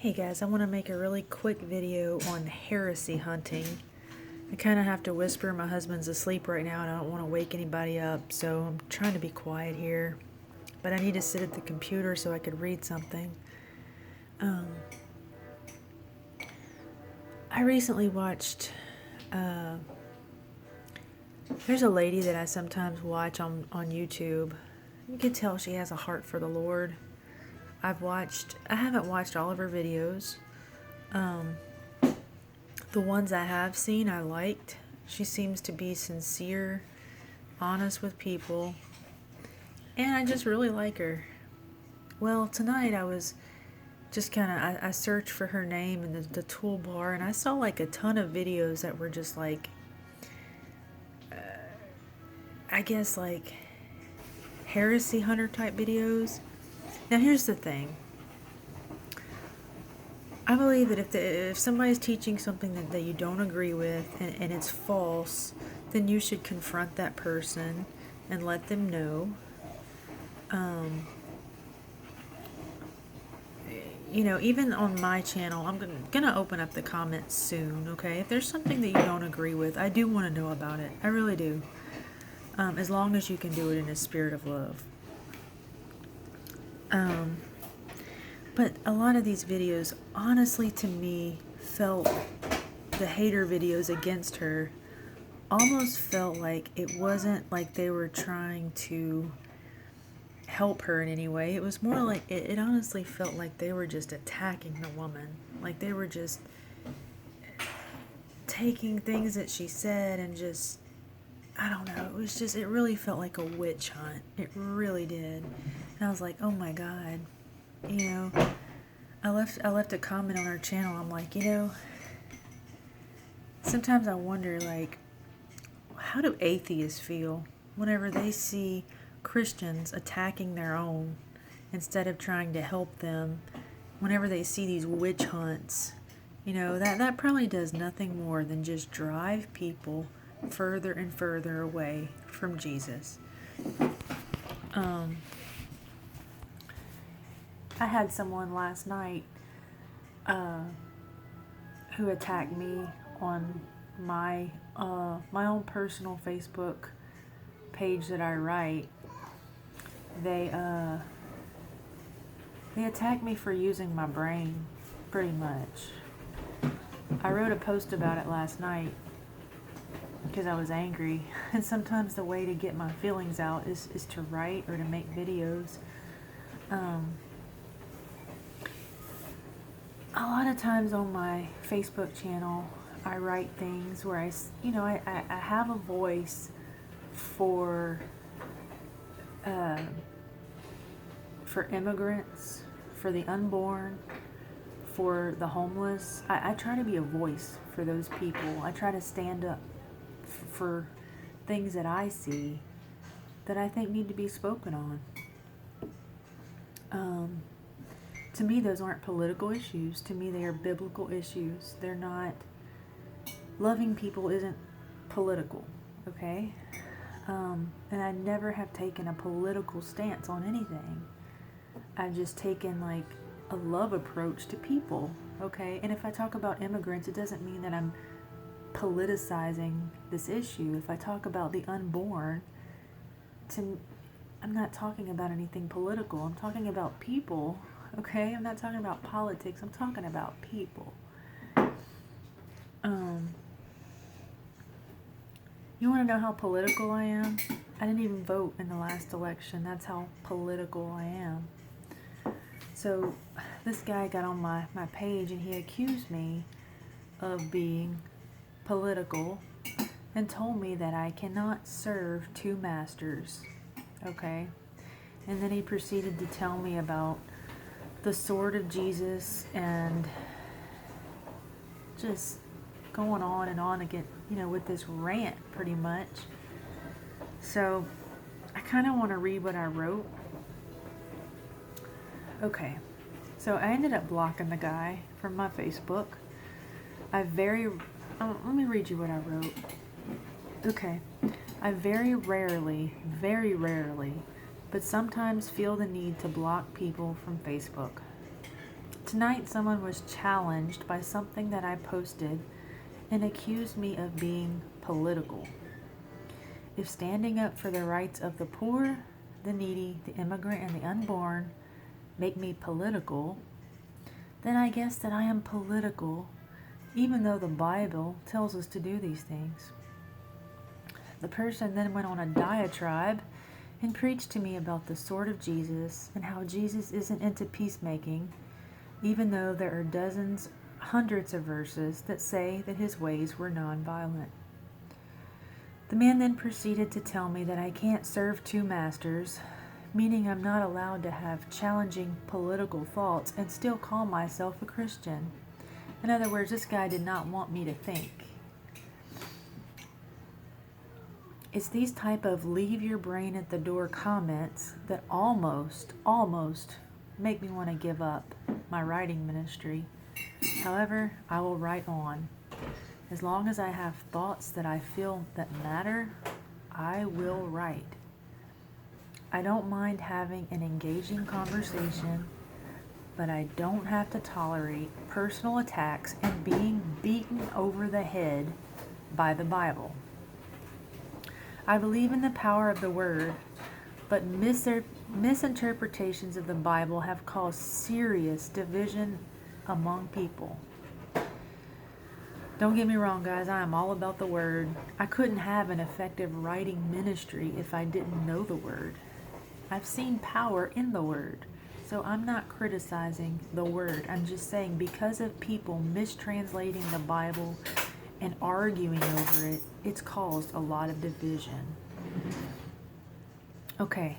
Hey guys, I want to make a really quick video on heresy hunting. I kind of have to whisper. My husband's asleep right now and I don't want to wake anybody up, so I'm trying to be quiet here. But I need to sit at the computer so I could read something. I recently watched, there's a lady that I sometimes watch on YouTube. You can tell she has a heart for the Lord. I haven't watched all of her videos. The ones I have seen, I liked. She seems to be sincere, honest with people, and I just really like her. Well, tonight I was just I searched for her name in the toolbar, and I saw like a ton of videos that were just like, I guess like heresy hunter type videos. Now here's the thing. I believe that if somebody's teaching something that you don't agree with and it's false, then you should confront that person and let them know. Even on my channel, I'm gonna open up the comments soon, okay? If there's something that you don't agree with, I do want to know about it. I really do. As long as you can do it in a spirit of love. But a lot of these videos, honestly, to me, felt, the hater videos against her, almost felt like it wasn't like they were trying to help her in any way. It was more like, it honestly felt like they were just attacking the woman. Like they were just taking things that she said and just, I don't know, it really felt like a witch hunt. It really did. And I was like, oh my God. I left a comment on her channel. I'm like, sometimes I wonder, like, how do atheists feel whenever they see Christians attacking their own instead of trying to help them? Whenever they see these witch hunts, that probably does nothing more than just drive people further and further away from Jesus. I had someone last night who attacked me on my own personal Facebook page that I write. They attacked me for using my brain, pretty much. I wrote a post about it last night because I was angry, and sometimes the way to get my feelings out is to write or to make videos. A lot of times on my Facebook channel, I write things where I have a voice for immigrants, for the unborn, for the homeless. I try to be a voice for those people. I try to stand up for things that I see that I think need to be spoken on. To me, those aren't political issues. To me, they are biblical issues. They're not... Loving people isn't political, okay? And I never have taken a political stance on anything. I've just taken, like, a love approach to people, okay? And if I talk about immigrants, it doesn't mean that I'm politicizing this issue. If I talk about the unborn, I'm not talking about anything political. I'm talking about people, okay? I'm not talking about politics. I'm talking about people. You want to know how political I am? I didn't even vote in the last election. That's how political I am. So this guy got on my page and he accused me of being political and told me that I cannot serve two masters, okay? And then he proceeded to tell me about the sword of Jesus and just going on and on again, with this rant pretty much. So I kind of want to read what I wrote. Okay, so I ended up blocking the guy from my Facebook. Let me read you what I wrote. Okay, I very rarely, but sometimes feel the need to block people from Facebook. Tonight, someone was challenged by something that I posted and accused me of being political. If standing up for the rights of the poor, the needy, the immigrant, and the unborn make me political, then I guess that I am political, even though the Bible tells us to do these things. The person then went on a diatribe and preached to me about the sword of Jesus and how Jesus isn't into peacemaking, even though there are dozens, hundreds of verses that say that his ways were nonviolent. The man then proceeded to tell me that I can't serve two masters, meaning I'm not allowed to have challenging political thoughts and still call myself a Christian. In other words, this guy did not want me to think. It's these type of leave your brain at the door comments that almost make me want to give up my writing ministry. However, I will write on. As long as I have thoughts that I feel that matter, I will write. I don't mind having an engaging conversation, but I don't have to tolerate personal attacks and being beaten over the head by the Bible. I believe in the power of the Word, but misinterpretations of the Bible have caused serious division among people. Don't get me wrong, guys, I am all about the Word. I couldn't have an effective writing ministry if I didn't know the Word. I've seen power in the Word, so I'm not criticizing the Word. I'm just saying because of people mistranslating the Bible and arguing over it, it's caused a lot of division. Okay,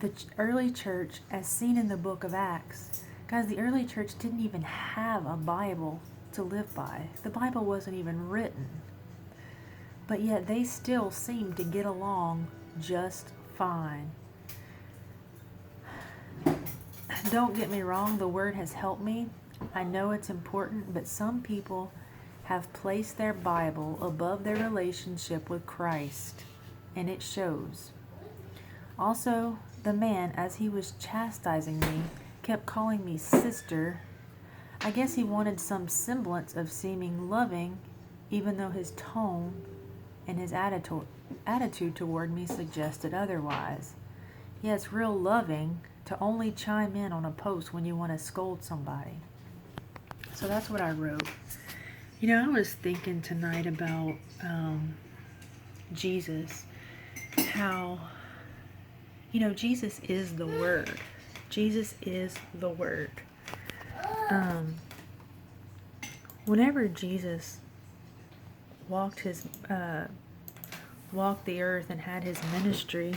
the early church, as seen in the book of Acts, guys, the early church didn't even have a Bible to live by. The Bible wasn't even written. But yet they still seemed to get along just fine. Don't get me wrong, the Word has helped me. I know it's important, but some people have placed their Bible above their relationship with Christ, and it shows. Also, the man, as he was chastising me, kept calling me sister. I guess he wanted some semblance of seeming loving, even though his tone and his attitude toward me suggested otherwise. Yeah, it's real loving to only chime in on a post when you want to scold somebody. So that's what I wrote. You know, I was thinking tonight about Jesus, how, Jesus is the Word. Jesus is the Word. Whenever Jesus walked the earth and had his ministry,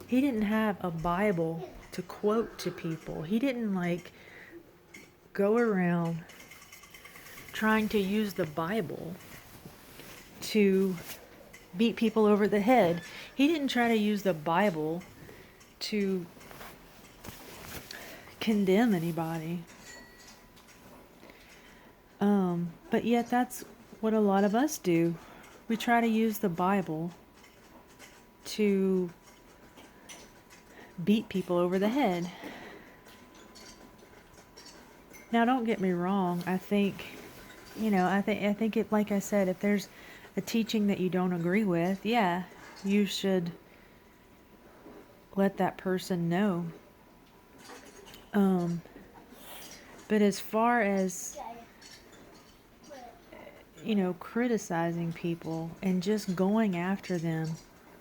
he didn't have a Bible to quote to people. He didn't go around trying to use the Bible to beat people over the head. He didn't try to use the Bible to condemn anybody. But yet that's what a lot of us do. We try to use the Bible to beat people over the head. Now, don't get me wrong. I think it, like I said, if there's a teaching that you don't agree with, yeah, you should let that person know. But as far as, criticizing people and just going after them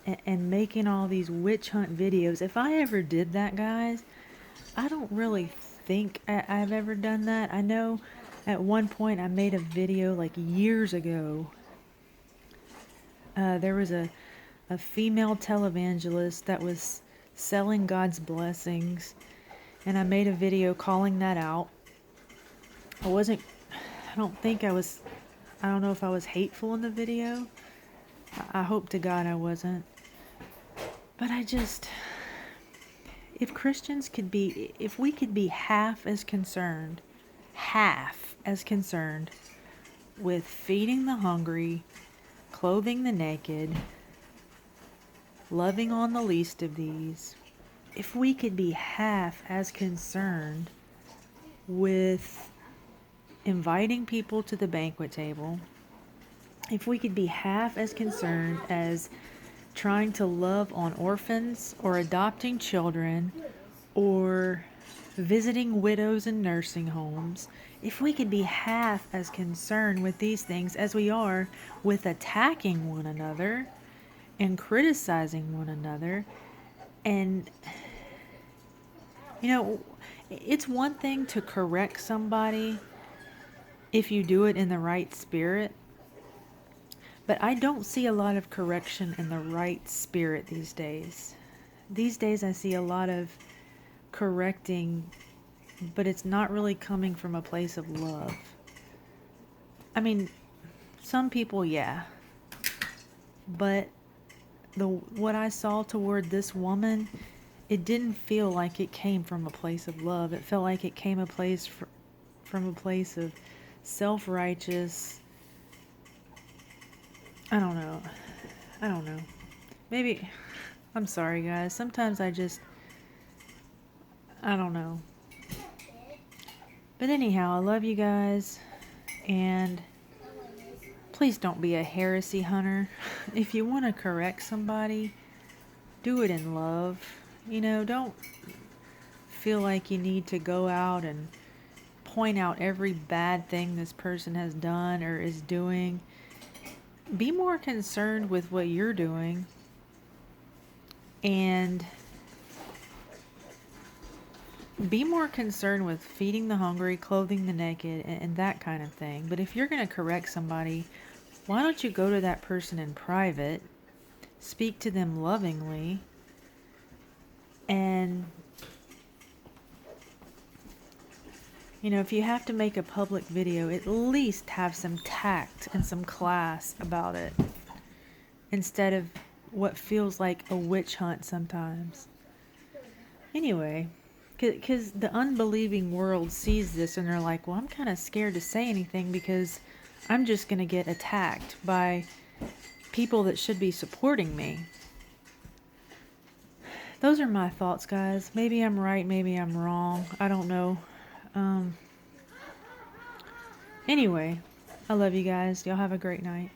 and making all these witch hunt videos, if I ever did that, guys, I don't really think I've ever done that. I know at one point I made a video years ago. There was a female televangelist that was selling God's blessings, and I made a video calling that out. I don't know if I was hateful in the video. I hope to God I wasn't. But if we could be half as concerned with feeding the hungry, clothing the naked, loving on the least of these, if we could be half as concerned with inviting people to the banquet table, if we could be half as concerned as trying to love on orphans or adopting children or visiting widows in nursing homes, if we could be half as concerned with these things as we are with attacking one another and criticizing one another, and it's one thing to correct somebody if you do it in the right spirit, but I don't see a lot of correction in the right spirit these days. These days I see a lot of correcting, but it's not really coming from a place of love. I mean, some people, yeah, but what I saw toward this woman, it didn't feel like it came from a place of love. It felt like it came from a place of self-righteous. I don't know. Maybe, I'm sorry guys. Sometimes I don't know. But anyhow, I love you guys, and please don't be a heresy hunter. If you want to correct somebody, do it in love. Don't feel like you need to go out and point out every bad thing this person has done or is doing. Be more concerned with what you're doing and be more concerned with feeding the hungry, clothing the naked, and that kind of thing. But if you're going to correct somebody, why don't you go to that person in private, speak to them lovingly, and if you have to make a public video, at least have some tact and some class about it, instead of what feels like a witch hunt sometimes. Anyway, because the unbelieving world sees this and they're like, well, I'm kind of scared to say anything because I'm just going to get attacked by people that should be supporting me. Those are my thoughts, guys. Maybe I'm right, maybe I'm wrong. I don't know. Anyway, I love you guys. Y'all have a great night.